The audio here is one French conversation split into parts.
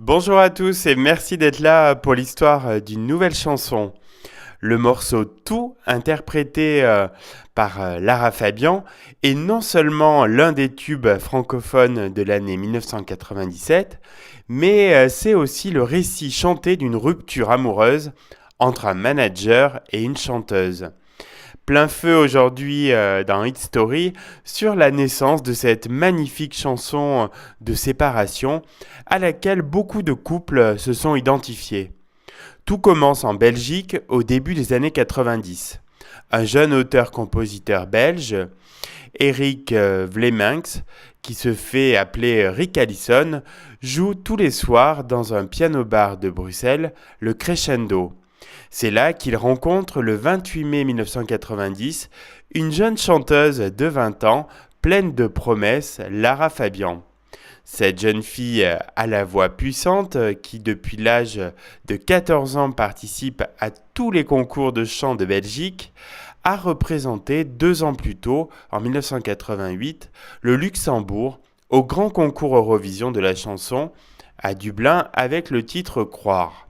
Bonjour à tous et merci d'être là pour l'histoire d'une nouvelle chanson. Le morceau Tout, interprété par Lara Fabian, est non seulement l'un des tubes francophones de l'année 1997, mais c'est aussi le récit chanté d'une rupture amoureuse entre un manager et une chanteuse. Plein feu aujourd'hui dans Hit Story sur la naissance de cette magnifique chanson de séparation à laquelle beaucoup de couples se sont identifiés. Tout commence en Belgique au début des années 90. Un jeune auteur-compositeur belge, Eric Vleminckx, qui se fait appeler Rick Allison, joue tous les soirs dans un piano-bar de Bruxelles, le Crescendo. C'est là qu'il rencontre le 28 mai 1990 une jeune chanteuse de 20 ans, pleine de promesses, Lara Fabian. Cette jeune fille à la voix puissante, qui depuis l'âge de 14 ans participe à tous les concours de chant de Belgique, a représenté 2 ans plus tôt, en 1988, le Luxembourg au grand concours Eurovision de la chanson à Dublin avec le titre Croire.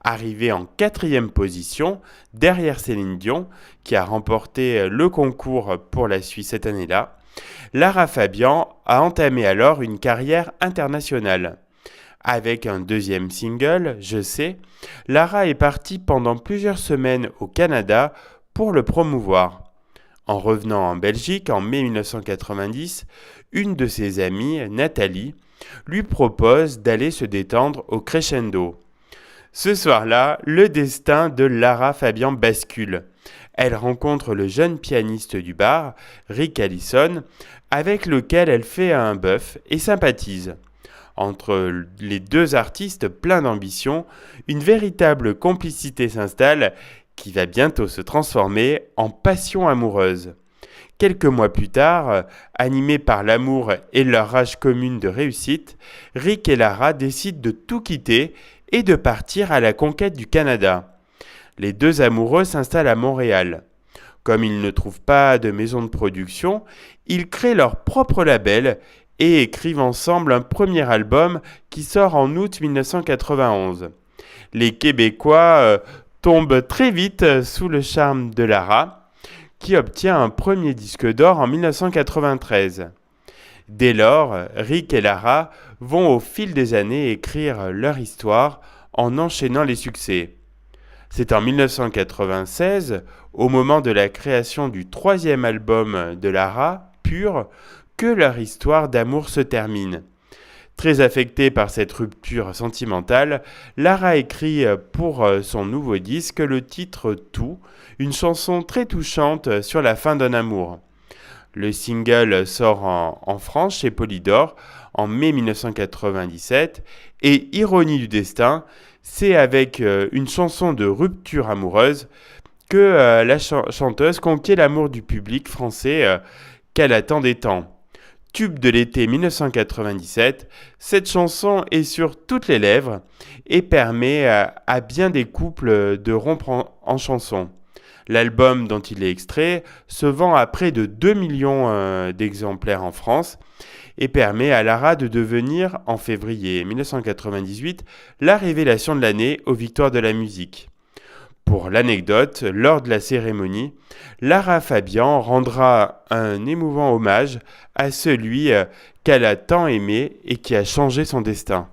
Arrivée en 4e position, derrière Céline Dion, qui a remporté le concours pour la Suisse cette année-là, Lara Fabian a entamé alors une carrière internationale. Avec un deuxième single, Je sais, Lara est partie pendant plusieurs semaines au Canada pour le promouvoir. En revenant en Belgique en mai 1990, une de ses amies, Nathalie, lui propose d'aller se détendre au Crescendo. Ce soir-là, le destin de Lara Fabian bascule. Elle rencontre le jeune pianiste du bar, Rick Allison, avec lequel elle fait un bœuf et sympathise. Entre les deux artistes pleins d'ambition, une véritable complicité s'installe qui va bientôt se transformer en passion amoureuse. Quelques mois plus tard, animés par l'amour et leur rage commune de réussite, Rick et Lara décident de tout quitter et de partir à la conquête du Canada. Les deux amoureux s'installent à Montréal. Comme ils ne trouvent pas de maison de production, ils créent leur propre label et écrivent ensemble un premier album qui sort en août 1991. Les Québécois tombent très vite sous le charme de Lara, qui obtient un premier disque d'or en 1993. Dès lors, Rick et Lara vont au fil des années écrire leur histoire en enchaînant les succès. C'est en 1996, au moment de la création du 3e album de Lara, Pure, que leur histoire d'amour se termine. Très affectée par cette rupture sentimentale, Lara écrit pour son nouveau disque le titre Tout, une chanson très touchante sur la fin d'un amour. Le single sort en France chez Polydor en mai 1997 et ironie du destin, c'est avec une chanson de rupture amoureuse que la chanteuse conquiert l'amour du public français qu'elle attendait tant. Tube de l'été 1997, cette chanson est sur toutes les lèvres et permet à bien des couples de rompre en chanson. L'album dont il est extrait se vend à près de 2 millions d'exemplaires en France et permet à Lara de devenir, en février 1998, la révélation de l'année aux Victoires de la musique. Pour l'anecdote, lors de la cérémonie, Lara Fabian rendra un émouvant hommage à celui qu'elle a tant aimé et qui a changé son destin.